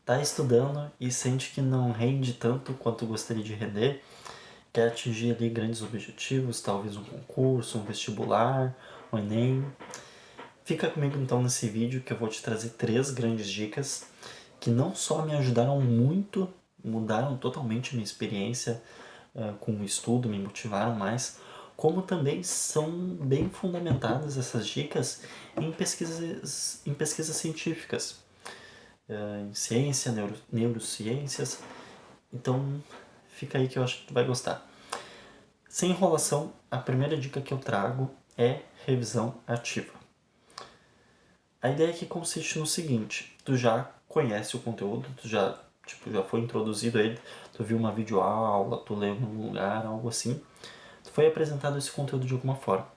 Tá estudando e sente que não rende tanto quanto gostaria de render, quer atingir ali grandes objetivos, talvez um concurso, um vestibular, um Enem. Fica comigo então nesse vídeo que eu vou te trazer 3 grandes dicas que não só me ajudaram muito, mudaram totalmente minha experiência com o estudo, me motivaram mais, como também são bem fundamentadas essas dicas em pesquisas científicas, em ciência, neurociências. Então fica aí que eu acho que tu vai gostar. Sem enrolação, a primeira dica que eu trago é revisão ativa. A ideia aqui consiste no seguinte: tu já conhece o conteúdo, tu já foi introduzido a ele, tu viu uma videoaula, tu leu em algum lugar, algo assim, tu foi apresentado esse conteúdo de alguma forma.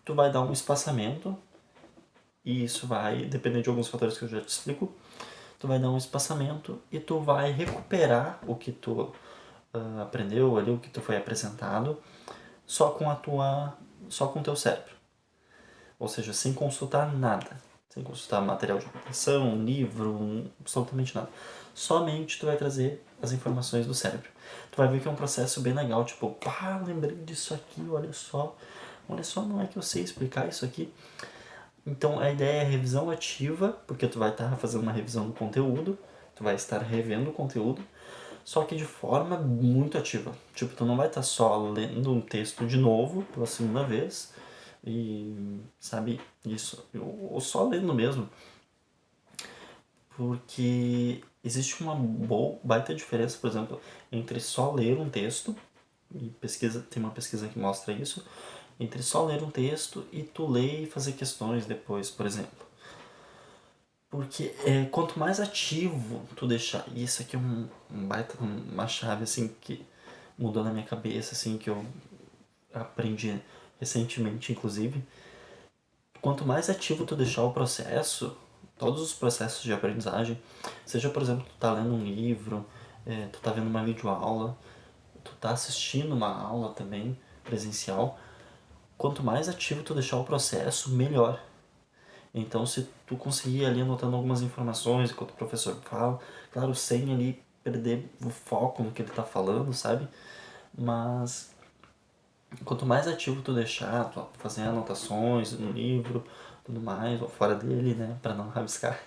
Tu vai dar um espaçamento, e isso vai depender de alguns fatores que eu já te explico. Tu vai dar um espaçamento e tu vai recuperar o que tu aprendeu ali, o que tu foi apresentado, só com o teu cérebro. Ou seja, sem consultar nada. Sem consultar material de anotação, livro, absolutamente nada. Somente tu vai trazer as informações do cérebro. Tu vai ver que é um processo bem legal, tipo, pá, lembrei disso aqui, olha só, não é que eu sei explicar isso aqui. Então a ideia é revisão ativa, porque tu vai estar fazendo uma revisão do conteúdo, tu vai estar revendo o conteúdo, só que de forma muito ativa. Tipo, tu não vai estar só lendo um texto de novo pela segunda vez, e sabe, isso, ou só lendo mesmo, porque existe uma baita diferença, por exemplo, entre só ler um texto, e tem uma pesquisa que mostra isso, entre só ler um texto e tu ler e fazer questões depois, por exemplo. Porque quanto mais ativo tu deixar, e isso aqui é uma chave assim que mudou na minha cabeça, assim, que eu aprendi recentemente, inclusive. Quanto mais ativo tu deixar o processo, todos os processos de aprendizagem, seja, por exemplo, tu tá lendo um livro, tu tá vendo uma videoaula, tu tá assistindo uma aula também presencial, quanto mais ativo tu deixar o processo, melhor. Então, se tu conseguir ali anotando algumas informações enquanto o professor fala, claro, sem ali perder o foco no que ele tá falando, sabe? Mas quanto mais ativo tu deixar, tu fazer anotações no livro, tudo mais, ou fora dele, né, para não rabiscar,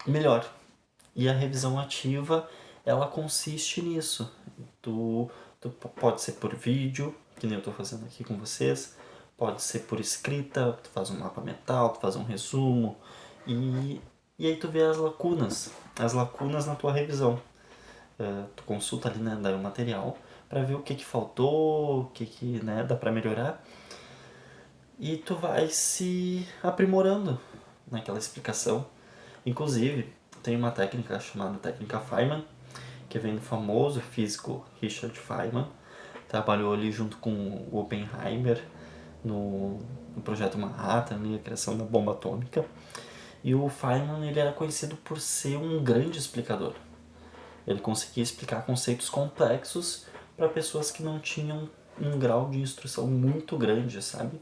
melhor. E a revisão ativa, ela consiste nisso. Tu pode ser por vídeo, que nem eu tô fazendo aqui com vocês, pode ser por escrita, tu faz um mapa mental, tu faz um resumo, e aí tu vê as lacunas na tua revisão. Tu consulta ali, né, daí o material para ver o que faltou, o que né, dá para melhorar, e tu vai se aprimorando naquela explicação. Inclusive, tem uma técnica chamada técnica Feynman, que vem do famoso físico Richard Feynman. Trabalhou ali junto com o Oppenheimer no projeto Manhattan, a criação da bomba atômica. E o Feynman, ele era conhecido por ser um grande explicador. Ele conseguia explicar conceitos complexos para pessoas que não tinham um grau de instrução muito grande, sabe?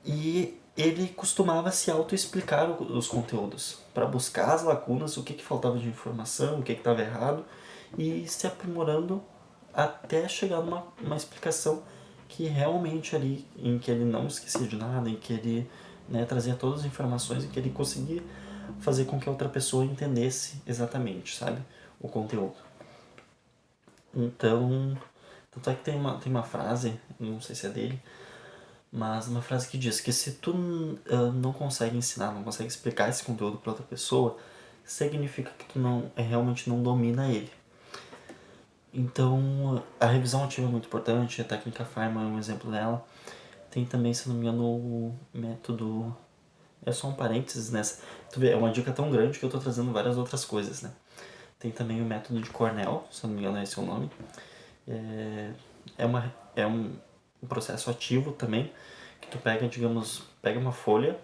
E ele costumava se auto-explicar os conteúdos, para buscar as lacunas, o que faltava de informação, o que estava errado, e se aprimorando até chegar numa uma explicação que realmente ali, em que ele não esquecia de nada, em que ele, né, trazia todas as informações e que ele conseguia fazer com que a outra pessoa entendesse exatamente, sabe, o conteúdo. Então, tanto é que tem uma frase, não sei se é dele, mas uma frase que diz que se tu não consegue ensinar, não consegue explicar esse conteúdo para outra pessoa, significa que tu realmente não domina ele. Então, a revisão ativa é muito importante, a técnica Feynman é um exemplo dela. Tem também, se não me engano, o método... É só um parênteses nessa. Tu vê, é uma dica tão grande que eu tô trazendo várias outras coisas, né? Tem também o método de Cornell, se não me engano esse é o nome. É um processo ativo também, que tu pega, digamos, pega uma folha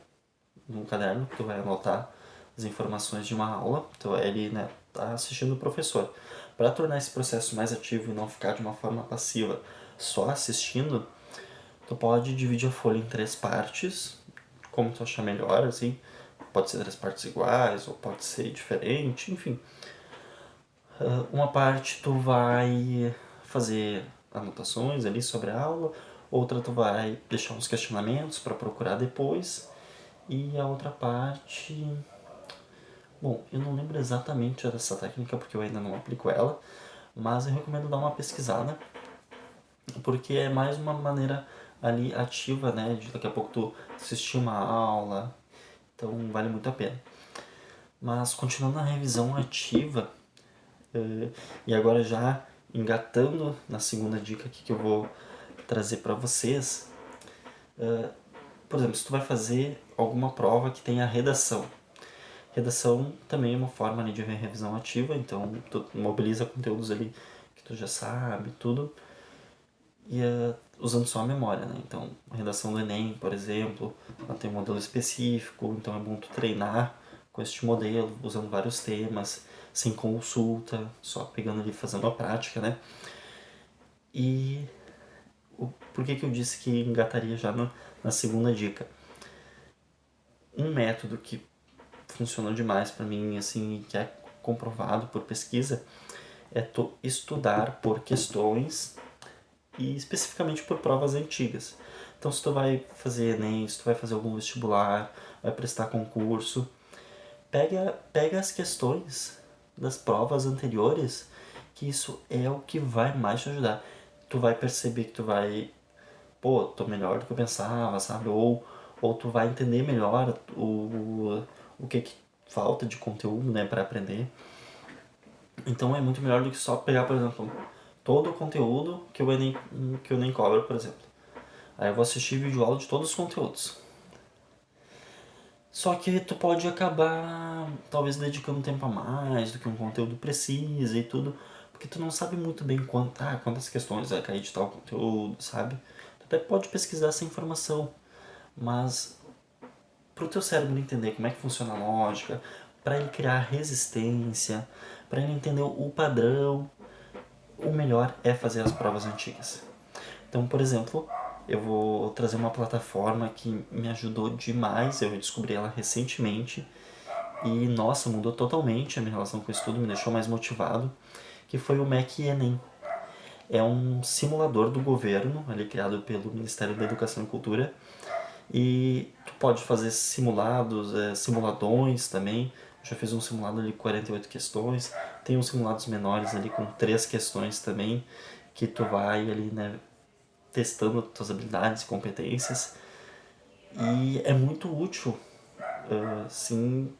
num caderno, que tu vai anotar as informações de uma aula, tu vai ali, né, tá assistindo o professor. Para tornar esse processo mais ativo e não ficar de uma forma passiva só assistindo, tu pode dividir a folha em 3 partes, como tu achar melhor, assim. Pode ser 3 partes iguais, ou pode ser diferente, enfim. Uma parte tu vai fazer anotações ali sobre a aula, outra tu vai deixar uns questionamentos para procurar depois, e a outra parte... Bom, eu não lembro exatamente dessa técnica porque eu ainda não aplico ela, mas eu recomendo dar uma pesquisada, porque é mais uma maneira ali ativa, né, de daqui a pouco tu assistir uma aula, então vale muito a pena. Mas continuando na revisão ativa, e agora já engatando na segunda dica aqui que eu vou trazer para vocês, por exemplo, se tu vai fazer alguma prova que tenha redação. Redação também é uma forma ali de revisão ativa, então tu mobiliza conteúdos ali que tu já sabe, tudo, e usando só a memória, né? Então, a redação do Enem, por exemplo, ela tem um modelo específico, então é bom tu treinar com este modelo, usando vários temas, sem consulta, só pegando ali, fazendo a prática, né? E por que eu disse que engataria já na segunda dica? Um método que funcionou demais para mim, assim, que é comprovado por pesquisa, é tu estudar por questões e especificamente por provas antigas. Então, se tu vai fazer Enem, se tu vai fazer algum vestibular, vai prestar concurso, pega as questões das provas anteriores, que isso é o que vai mais te ajudar. Tu vai perceber que tu vai, pô, tô melhor do que eu pensava, sabe? Ou tu vai entender melhor o que falta de conteúdo, né, para aprender. Então é muito melhor do que só pegar, por exemplo, todo o conteúdo que o Enem cobra, por exemplo. Aí eu vou assistir vídeo aula de todos os conteúdos. Só que tu pode acabar, talvez, dedicando tempo a mais do que um conteúdo precisa e tudo, porque tu não sabe muito bem quantas questões vai cair de tal conteúdo, sabe? Tu até pode pesquisar essa informação, mas pro teu cérebro entender como é que funciona a lógica, para ele criar resistência, para ele entender o padrão, o melhor é fazer as provas antigas. Então, por exemplo, eu vou trazer uma plataforma que me ajudou demais, eu descobri ela recentemente e, nossa, mudou totalmente a minha relação com o estudo, me deixou mais motivado, que foi o Mac Enem. É um simulador do governo, ali criado pelo Ministério da Educação e Cultura, e tu pode fazer simulados, simuladões também. Eu já fiz um simulado ali com 48 questões, tem uns simulados menores ali com 3 questões também, que tu vai ali, né, testando tuas habilidades e competências. E é muito útil, assim,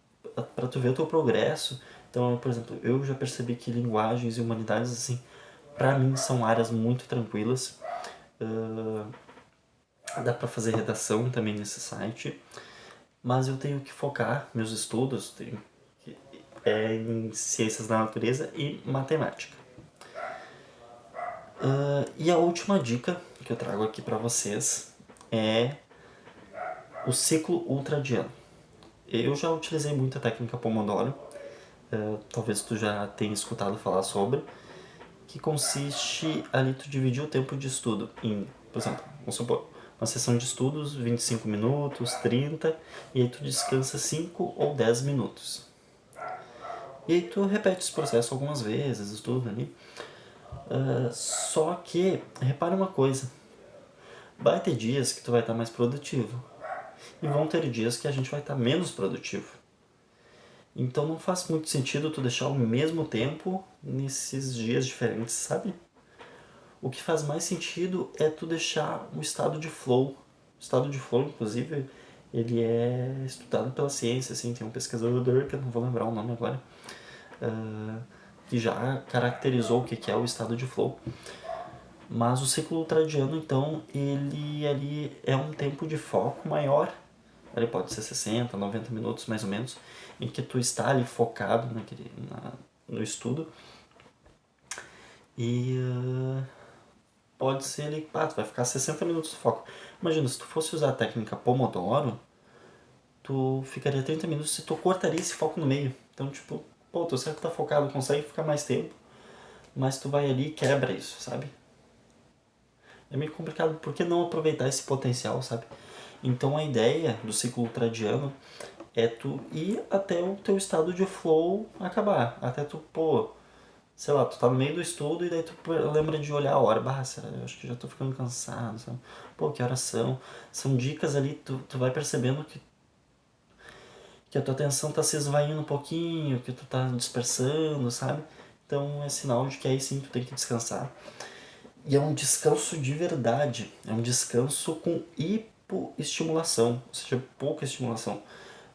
para tu ver o teu progresso. Então, por exemplo, eu já percebi que linguagens e humanidades, assim, para mim são áreas muito tranquilas. Dá para fazer redação também nesse site, mas eu tenho que focar meus estudos em ciências da natureza e matemática. E a última dica que eu trago aqui para vocês é o ciclo ultradiano. Eu já utilizei muito a técnica Pomodoro, talvez tu já tenha escutado falar sobre, que consiste ali tu dividir o tempo de estudo em, por exemplo, vamos supor, uma sessão de estudos, 25 minutos, 30, e aí tu descansa 5 ou 10 minutos. E aí tu repete esse processo algumas vezes, estuda ali. Só que, repara uma coisa, vai ter dias que tu vai estar mais produtivo, e vão ter dias que a gente vai estar menos produtivo. Então não faz muito sentido tu deixar o mesmo tempo nesses dias diferentes, sabe? O que faz mais sentido é tu deixar um estado de flow. O estado de flow, inclusive, ele é estudado pela ciência, assim, tem um pesquisador, que eu não vou lembrar o nome agora, que já caracterizou o que é o estado de flow. Mas o ciclo ultradiano, então, ele ali é um tempo de foco maior, ele pode ser 60, 90 minutos mais ou menos, em que tu está ali focado no estudo. E pode ser ali, tu vai ficar 60 minutos de foco. Imagina, se tu fosse usar a técnica Pomodoro, tu ficaria 30 minutos se tu cortaria esse foco no meio. Então, tipo, pô, tu certo que tá focado, consegue ficar mais tempo, mas tu vai ali e quebra isso, sabe? É meio complicado, por que não aproveitar esse potencial, sabe? Então a ideia do ciclo ultradiano é tu ir até o teu estado de flow acabar. Até tu, pô, sei lá, tu tá no meio do estudo e daí tu lembra de olhar a hora. Bah, será? Eu acho que já tô ficando cansado, sabe? Pô, que horas são? São dicas ali, tu vai percebendo que a tua atenção tá se esvaindo um pouquinho, que tu tá dispersando, sabe? Então é sinal de que aí sim tu tem que descansar. E é um descanso de verdade. É um descanso com hipoestimulação, ou seja, pouca estimulação.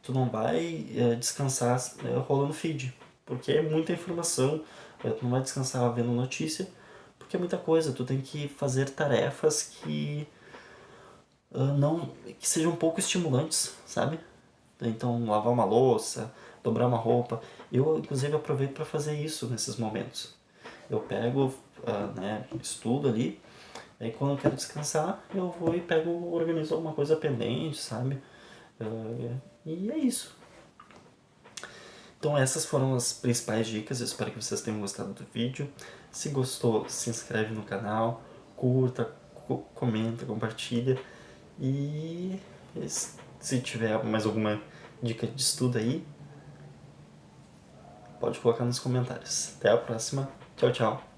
Tu não vai descansar rolando feed, porque é muita informação. Tu não vai descansar vendo notícia, porque é muita coisa. Tu tem que fazer tarefas que não que sejam pouco estimulantes, sabe? Então, lavar uma louça, dobrar uma roupa. Eu, inclusive, aproveito para fazer isso nesses momentos. Eu pego, né, estudo ali, aí quando eu quero descansar, eu vou e pego, organizo alguma coisa pendente, sabe? E é isso. Então essas foram as principais dicas, eu espero que vocês tenham gostado do vídeo. Se gostou, se inscreve no canal, curta, comenta, compartilha. E se tiver mais alguma dica de estudo aí, pode colocar nos comentários. Até a próxima. Tchau, tchau.